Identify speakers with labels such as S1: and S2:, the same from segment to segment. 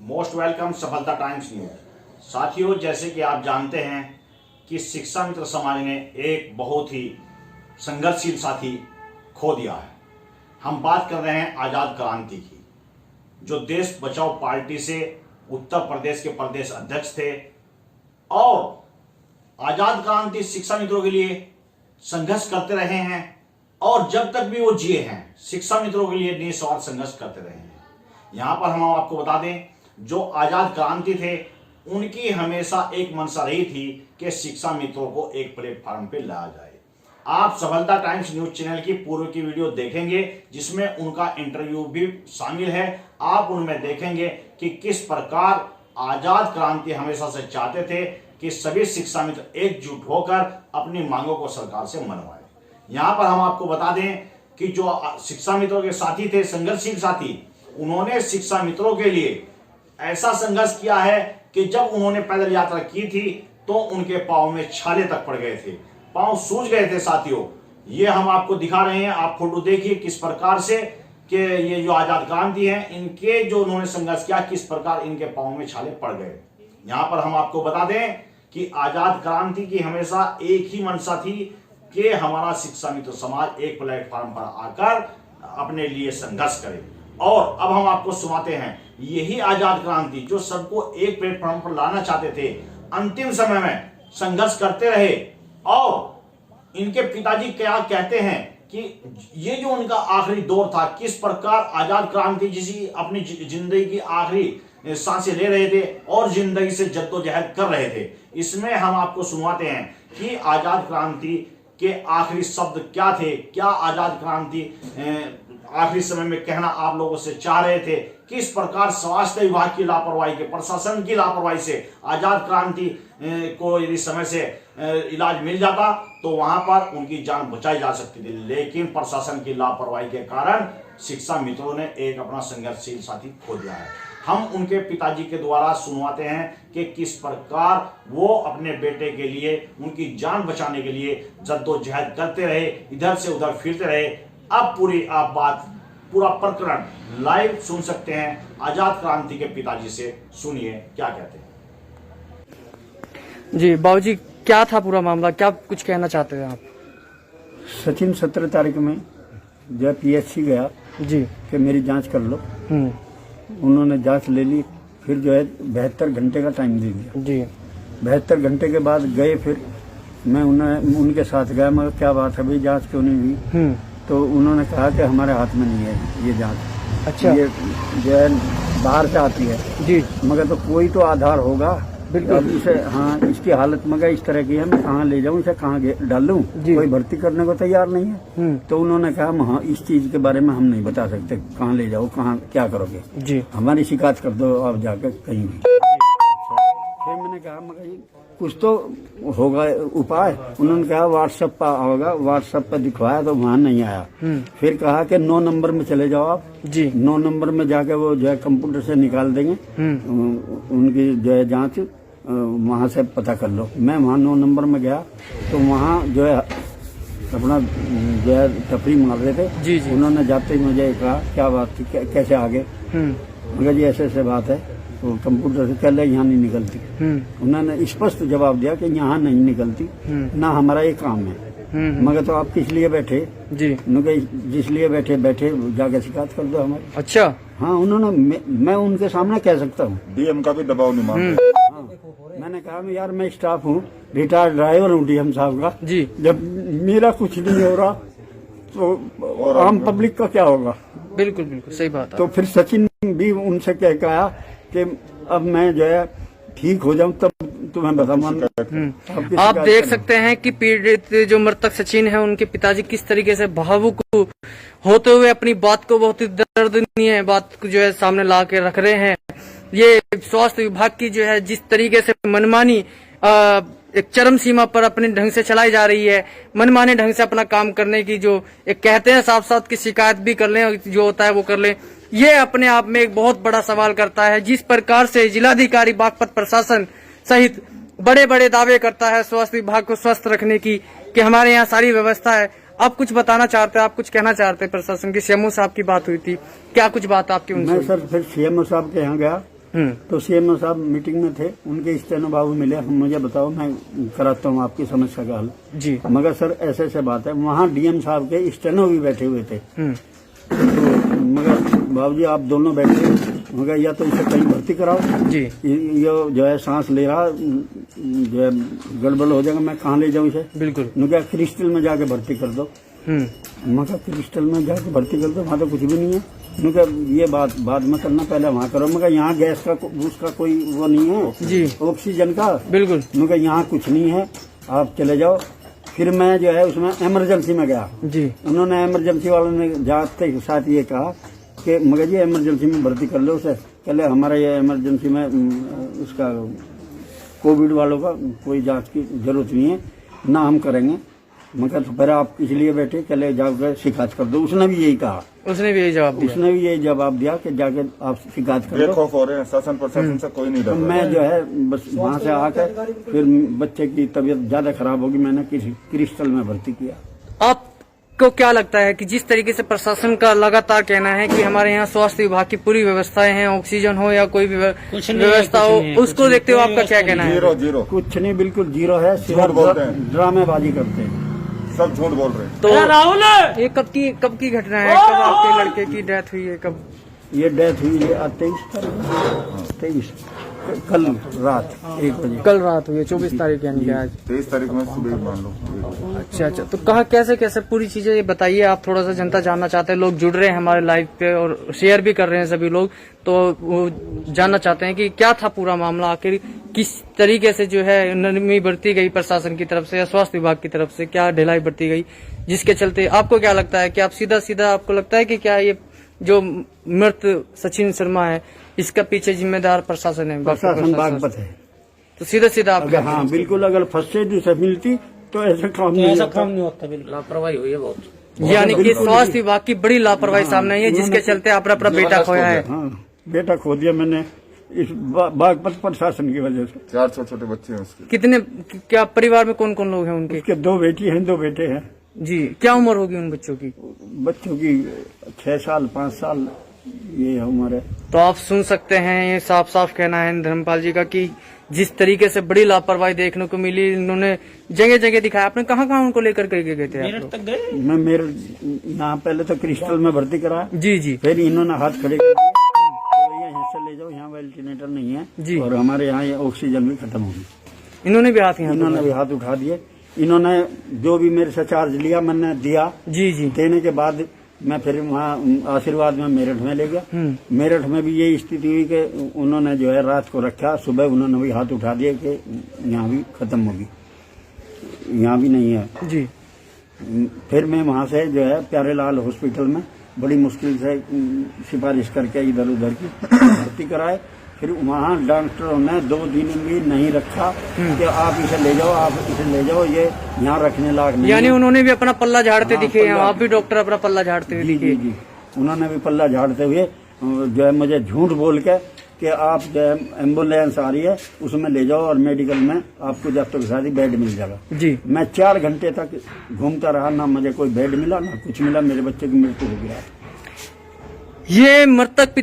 S1: Most welcome सफलता times news. साथियों, जैसे कि आप जानते हैं कि शिक्षा मित्र समाज ने एक बहुत ही संघर्षशील साथी खो दिया है। हम बात कर रहे हैं आजाद क्रांति की, जो देश बचाओ पार्टी से उत्तर प्रदेश के प्रदेश अध्यक्ष थे और आजाद क्रांति शिक्षा मित्रों के लिए संघर्ष करते रहे हैं और जब तक भी वो जिए हैं शिक्षा मित्रों के लिए निस्वार्थ संघर्ष करते रहे हैं। यहाँ पर हम आपको बता दें, जो आजाद क्रांति थे उनकी हमेशा एक मंशा रही थी कि शिक्षा मित्रों को एक प्लेटफॉर्म पे लाया जाए। आप सफलता टाइम्स न्यूज चैनल की पूर्व की वीडियो देखेंगे जिसमें उनका इंटरव्यू भी शामिल है। आप उनमें देखेंगे कि किस प्रकार आजाद क्रांति हमेशा से चाहते थे कि सभी शिक्षा मित्र एकजुट होकर अपनी मांगों को सरकार से मनवाए। यहाँ पर हम आपको बता दें कि जो शिक्षा मित्रों के साथी थे, संघर्षशील साथी, उन्होंने शिक्षा मित्रों के लिए ऐसा संघर्ष किया है कि जब उन्होंने पैदल यात्रा की थी तो उनके पांव में छाले तक पड़ गए थे, पांव सूज गए थे। साथियों, ये हम आपको दिखा रहे हैं, आप फोटो देखिए किस प्रकार से कि ये जो आजाद क्रांति है, इनके जो उन्होंने संघर्ष किया, किस प्रकार इनके पांव में छाले पड़ गए। यहाँ पर हम आपको बता दें कि आजाद क्रांति की हमेशा एक ही मंशा थी कि हमारा शिक्षा मित्र समाज एक प्लेटफॉर्म पर आकर अपने लिए संघर्ष करे। और अब हम आपको सुनाते हैं यही आजाद क्रांति जो सबको एक प्लेटफॉर्म पर लाना चाहते थे, अंतिम समय में संघर्ष करते रहे। और इनके पिताजी क्या कहते हैं कि ये जो उनका आखिरी दौर था, किस प्रकार आजाद क्रांति जिसी अपनी जिंदगी की आखिरी सांसें ले रहे थे और जिंदगी से जद्दोजहद कर रहे थे। इसमें हम आपको सुनवाते हैं कि आजाद क्रांति के आखिरी शब्द क्या थे, क्या आजाद क्रांति आखिरी समय में कहना आप लोगों से चाह रहे थे, किस प्रकार स्वास्थ्य विभाग की लापरवाही के, प्रशासन की लापरवाही से आजाद क्रांति को यदि समय से इलाज मिल जाता तो वहां पर उनकी जान बचाई जा सकती थी, लेकिन प्रशासन की लापरवाही के कारण शिक्षा मित्रों ने एक अपना संघर्षशील साथी खो दिया है। हम उनके पिताजी के द्वारा सुनवाते हैं कि किस प्रकार वो अपने बेटे के लिए, उनकी जान बचाने के लिए जद्दोजहद करते रहे, इधर से उधर फिरते रहे। अब पूरी आप बात, पूरा प्रकरण लाइव सुन सकते हैं। आजाद क्रांति के पिताजी से सुनिए क्या कहते हैं।
S2: जी बाबूजी, क्या था पूरा मामला, क्या कुछ कहना चाहते हैं आप?
S3: सचिन 17 तारीख में जब PHC गया
S2: जी
S3: कि मेरी जांच कर लो, उन्होंने जांच ले ली। फिर जो है 72 घंटे का टाइम दे दिया जी। 72 घंटे के बाद गए, फिर मैं उनके साथ गया। मगर क्या बात है भाई, जांच क्यों नहीं हुई? तो उन्होंने कहा कि हमारे हाथ में नहीं है ये जांच। अच्छा, ये जो है बाहर से आती है जी, मगर तो कोई तो आधार होगा। बिल्कुल इसे, हाँ, इसकी हालत मगर इस तरह की है, मैं कहाँ ले जाऊँ, इसे कहाँ डाल दूँ? कोई भर्ती करने को तैयार नहीं है। तो उन्होंने कहा हाँ, इस चीज के बारे में हम नहीं बता सकते, कहाँ ले जाओ, कहाँ क्या करोगे जी, हमारी शिकायत कर दो आप जाकर कहीं भी। फिर मैंने कहा मगर कुछ तो होगा उपाय। उन्होंने कहा व्हाट्सएप पर होगा, व्हाट्सएप पर दिखवाया तो वहाँ नहीं आया। फिर कहा कि 9 नंबर में चले जाओ आप जी। 9 नंबर में जाके वो जो है कंप्यूटर से निकाल देंगे उनकी जो है जांच, वहाँ से पता कर लो। मैं वहाँ 9 नंबर में गया तो वहाँ जो है अपना जो है तफरी मार रहे थे जी जी। उन्होंने जाते ही मुझे कहा क्या बात थी, कैसे आगे? मगर जी ऐसे ऐसे बात है, तो कंप्यूटर से पहले यहाँ नहीं निकलती। उन्होंने स्पष्ट जवाब दिया कि यहाँ नहीं निकलती, ना हमारा ये काम है। मगर तो आप किस लिए बैठे जी? जिस लिए बैठे जाके शिकायत कर दो हमारी। अच्छा, हाँ, उन्होंने, मैं उनके सामने कह सकता हूँ,
S4: DM का भी दबाव नहीं मानते।
S3: मैंने कहा यार मैं स्टाफ हूँ, रिटायर्ड ड्राइवर हूँ DM साहब का जी। जब मेरा कुछ नहीं हो रहा तो आम पब्लिक का क्या होगा?
S2: बिल्कुल बिल्कुल सही बात है।
S3: तो फिर सचिन भी उनसे कहा कि अब मैं जो है ठीक हो जाऊं तब तुम्हें बताऊंगा।
S2: आप देख सकते हैं कि पीड़ित जो मृतक सचिन है, उनके पिताजी किस तरीके से भावुक होते हुए अपनी बात को, बहुत ही दर्दनीय बात को जो है सामने ला के रख रहे हैं। ये स्वास्थ्य विभाग की जो है जिस तरीके से मनमानी एक चरम सीमा पर अपने ढंग से चलाई जा रही है, मनमाने ढंग से अपना काम करने की जो एक कहते हैं साफ साफ की शिकायत भी कर लें, जो होता है वो कर लें, ये अपने आप में एक बहुत बड़ा सवाल करता है। जिस प्रकार से जिलाधिकारी, बागपत प्रशासन सहित बड़े बड़े दावे करता है स्वास्थ्य विभाग को स्वस्थ रखने की कि हमारे यहाँ सारी व्यवस्था है। आप कुछ बताना चाहते हैं, आप कुछ कहना चाहते हैं प्रशासन की? CMO साहब की बात हुई थी, क्या कुछ बात आपकी उनसे?
S3: मैं सर फिर CMO साहब के यहाँ गया तो सीएमओ साहब मीटिंग में थे, उनके स्टेनो बाबू मिले, हम मुझे बताओ मैं कराता हूँ आपकी समस्या का हल
S2: जी।
S3: मगर सर ऐसे ऐसे बात है, वहाँ डीएम साहब के स्टेनो भी बैठे हुए थे। तो मगर बाबूजी आप दोनों बैठे, मगर या तो इसे कहीं भर्ती कराओ
S2: जी।
S3: ये जो है सांस ले रहा जो है गड़बड़ हो जाएगा, मैं कहाँ ले जाऊँ इसे।
S2: बिल्कुल।
S3: क्या क्रिस्टल में जाके भर्ती कर दो। मगर क्रिस्टल में जाके भर्ती कर दो, वहाँ तो कुछ भी नहीं है। उनका ये बात बाद में करना, पहले वहाँ करो। मगर यहाँ गैस का उसका कोई वो नहीं है
S2: जी,
S3: ऑक्सीजन का।
S2: बिल्कुल।
S3: मगर यहाँ कुछ नहीं है, आप चले जाओ। फिर मैं जो है उसमें इमरजेंसी में गया
S2: जी।
S3: उन्होंने इमरजेंसी वालों ने जाते के साथ ये कहा कि मगर जी इमरजेंसी में भर्ती कर लो उसे। पहले हमारा ये इमरजेंसी में उसका कोविड वालों का कोई जांच की जरूरत नहीं है, ना हम करेंगे। मगर फिर आप इसलिए बैठे, चले जाकर शिकायत कर दो। उसने भी यही कहा,
S2: उसने भी यही जवाब दिया।
S3: उसने भी यही जवाब दिया कि जाके आप शिकायत कर दो।
S4: हो रहे हैं, शासन प्रशासन से कोई नहीं डर
S3: तो
S4: रहा।
S3: मैं जो है बस वहाँ से आकर फिर बच्चे की तबीयत ज्यादा खराब होगी, मैंने क्रिस्टल में भर्ती किया।
S2: आपको क्या लगता है कि जिस तरीके से प्रशासन का लगातार कहना है कि हमारे यहाँ स्वास्थ्य विभाग की पूरी व्यवस्थाएं हैं, ऑक्सीजन हो या कोई भी व्यवस्था हो, उसको देखते हुए आपका क्या कहना है?
S4: जीरो
S3: कुछ नहीं, बिल्कुल जीरो है।
S4: झूठ बोलते हैं,
S3: ड्रामेबाजी करते हैं,
S4: सब झूठ बोल रहे हैं।
S2: तो राहुल ये कब की घटना है? कब आपके लड़के की डेथ हुई है? कब
S3: ये डेथ हुई है? 23 कल रात 1 बजे।
S2: कल रात हुई है, 24 तारीख यानी कि आज
S4: 23 तारीख में सुबह मान लो।
S2: अच्छा। तो कहा कैसे पूरी चीजें ये बताइए आप, थोड़ा सा जनता जानना चाहते हैं। लोग जुड़ रहे हैं हमारे लाइव पे और शेयर भी कर रहे हैं सभी लोग, तो वो जानना चाहते हैं कि क्या था पूरा मामला, आखिर किस तरीके से जो है नरमी बरती गई प्रशासन की तरफ से या स्वास्थ्य विभाग की तरफ से, क्या ढिलाई बरती गई, जिसके चलते आपको क्या लगता है कि आप सीधा आपको लगता है कि क्या ये जो मृत सचिन शर्मा है इसका पीछे जिम्मेदार प्रशासन है?
S3: प्रशासन बागपत है।
S2: तो सीधा आप
S3: हाँ बिल्कुल, अगर फर्स्ट एड उसे मिलती तो ऐसा काम नहीं होता।
S2: लापरवाही हुई है बहुत, यानी कि स्वास्थ्य विभाग की बड़ी लापरवाही सामने आई है, जिसके चलते अपना बेटा खोया है।
S3: हाँ, बेटा खो दिया मैंने इस बागपत प्रशासन की वजह से।
S4: 4 छोटे बच्चे हैं उसके।
S2: कितने, क्या परिवार में कौन लोग हैं उनके?
S3: उसके 2 बेटी हैं, 2 बेटे हैं
S2: जी। क्या उम्र होगी उन बच्चों की?
S3: बच्चों की 6 साल 5 साल ये उम्र है।
S2: तो आप सुन सकते हैं, ये साफ कहना है धर्मपाल जी का कि जिस तरीके से बड़ी लापरवाही देखने को मिली, इन्होंने जगह दिखाया। आपने कहाँ उनको लेकर के गए थे? मेरठ तक गए।
S3: मैं मेरठ यहाँ पहले तो क्रिस्टल में भर्ती कराया
S2: जी।
S3: फिर इन्होंने हाथ खड़े कर दिए, तो यहाँ से ले जाओ, यहाँ वेंटिलेटर नहीं है
S2: जी,
S3: और हमारे यहाँ ये ऑक्सीजन भी खत्म होगी।
S2: इन्होंने भी हाथ
S3: उठा दिए। इन्होंने जो भी मेरे से चार्ज लिया मैंने दिया जी। देने के बाद मैं फिर वहाँ आशीर्वाद में मेरठ में ले गया। मेरठ में भी यही स्थिति हुई कि उन्होंने जो है रात को रखा, सुबह उन्होंने भी हाथ उठा दिए कि यहाँ भी खत्म होगी, यहाँ भी नहीं है जी। फिर मैं वहाँ से जो है प्यारेलाल हॉस्पिटल में बड़ी मुश्किल से सिफारिश करके इधर उधर की भर्ती कराए। फिर वहाँ डॉक्टरों ने 2 दिन भी नहीं रखा कि आप इसे ले जाओ, ये यहाँ रखने लायक नहीं।
S2: यानी उन्होंने भी अपना पल्ला झाड़ते दिखे। आप भी डॉक्टर अपना पल्ला झाड़ते हुए दिखे?
S3: जी। उन्होंने भी पल्ला झाड़ते हुए जो है मुझे झूठ बोल के कि आप जो है एम्बुलेंस आ रही है उसमें ले जाओ और मेडिकल में आपको जब तक शादी बेड मिल जाएगा जी। मैं 4 घंटे तक घूमता रहा, ना मुझे कोई बेड मिला ना कुछ मिला, मेरे बच्चे की मृत्यु हो गया।
S2: ये मृतक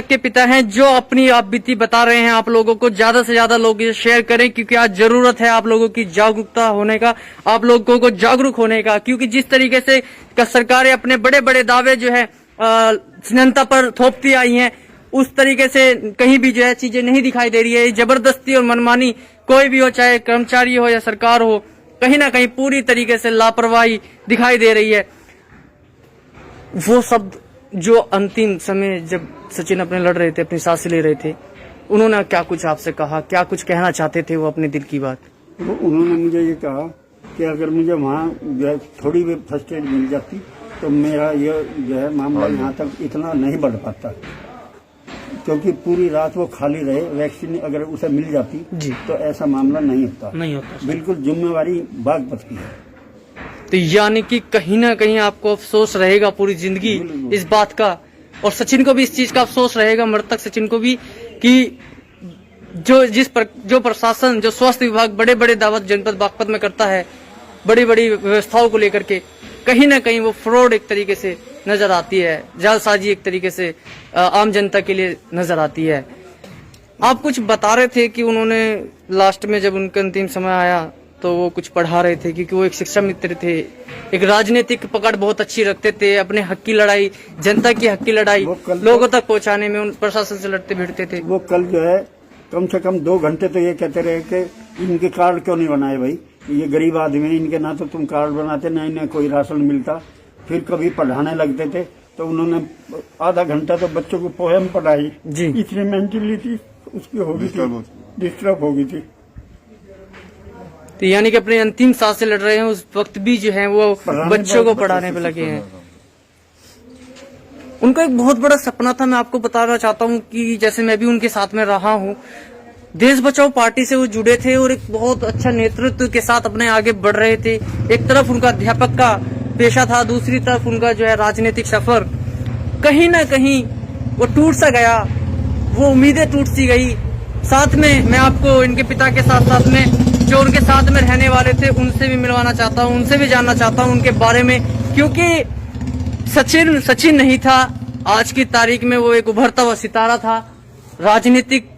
S2: के पिता हैं जो अपनी आप बीती बता रहे हैं आप लोगों को। ज्यादा से ज्यादा लोग ये शेयर करें, क्योंकि आज जरूरत है आप लोगों की जागरूकता होने का, आप लोगों को जागरूक होने का। क्योंकि जिस तरीके से सरकारें अपने बड़े दावे जो है जनता पर थोपती आई हैं, उस तरीके से कहीं भी जो है चीजें नहीं दिखाई दे रही है। जबरदस्ती और मनमानी कोई भी हो, चाहे कर्मचारी हो या सरकार हो, कहीं ना कहीं पूरी तरीके से लापरवाही दिखाई दे रही है। वो शब्द जो अंतिम समय जब सचिन अपने लड़ रहे थे, अपनी सांसें ले रहे थे, उन्होंने क्या कुछ आपसे कहा, क्या कुछ कहना चाहते थे वो अपने दिल की बात?
S3: उन्होंने मुझे ये कहा कि अगर मुझे वहाँ जो है थोड़ी भी फर्स्ट एड मिल जाती तो मेरा ये जो है मामला यहाँ तक इतना नहीं बढ़ पाता, क्योंकि पूरी रात वो खाली रहे। वैक्सीन अगर उसे मिल जाती जी तो ऐसा मामला नहीं होता। बिल्कुल जिम्मेवारी बागपत की है।
S2: तो यानी कि कहीं ना कहीं आपको अफसोस रहेगा पूरी जिंदगी इस बात का, और सचिन को भी इस चीज का अफसोस रहेगा, मृतक सचिन को भी, कि जो प्रशासन, जो स्वास्थ्य विभाग बड़े दावत जनपद बागपत में करता है, बड़ी व्यवस्थाओं को लेकर के, कहीं ना कहीं वो फ्रॉड एक तरीके से नजर आती है, जालसाजी एक तरीके से आम जनता के लिए नजर आती है। आप कुछ बता रहे थे कि उन्होंने लास्ट में जब उनका अंतिम समय आया तो वो कुछ पढ़ा रहे थे, क्योंकि वो एक शिक्षा मित्र थे, एक राजनीतिक पकड़ बहुत अच्छी रखते थे, अपने हक की लड़ाई, जनता की हक की लड़ाई लोगों तक पहुंचाने में उन प्रशासन से लड़ते भिड़ते थे।
S3: वो कल जो है कम से कम 2 घंटे तो ये कहते रहे कि इनके कार्ड क्यों नहीं बनाए भाई, ये गरीब आदमी है, इनके ना तो तुम कार्ड बनाते ना इन्हें कोई राशन मिलता। फिर कभी पढ़ाने लगते थे तो उन्होंने आधा घंटा तो बच्चों को पोएम पढ़ाई
S2: जी।
S3: इतनी मेंटलिटी उसकी हो गई थी, डिस्टर्ब हो गई थी।
S2: तो यानी कि अपने अंतिम सांस से लड़ रहे हैं, उस वक्त भी जो है वो बच्चों को पढ़ाने पे लगे हैं। उनका एक बहुत बड़ा सपना था, मैं आपको बताना चाहता हूँ कि जैसे मैं भी उनके साथ में रहा हूँ, देश बचाओ पार्टी से वो जुड़े थे और एक बहुत अच्छा नेतृत्व के साथ अपने आगे बढ़ रहे थे। एक तरफ उनका अध्यापक का पेशा था, दूसरी तरफ उनका जो है राजनीतिक सफर कहीं ना कहीं वो टूट सा गया, वो उम्मीदें टूट सी गई। साथ में मैं आपको इनके पिता के साथ साथ में जो उनके साथ में रहने वाले थे उनसे भी मिलवाना चाहता हूँ, उनसे भी जानना चाहता हूँ उनके बारे में, क्योंकि सचिन नहीं था, आज की तारीख में वो एक उभरता हुआ सितारा था, राजनीतिक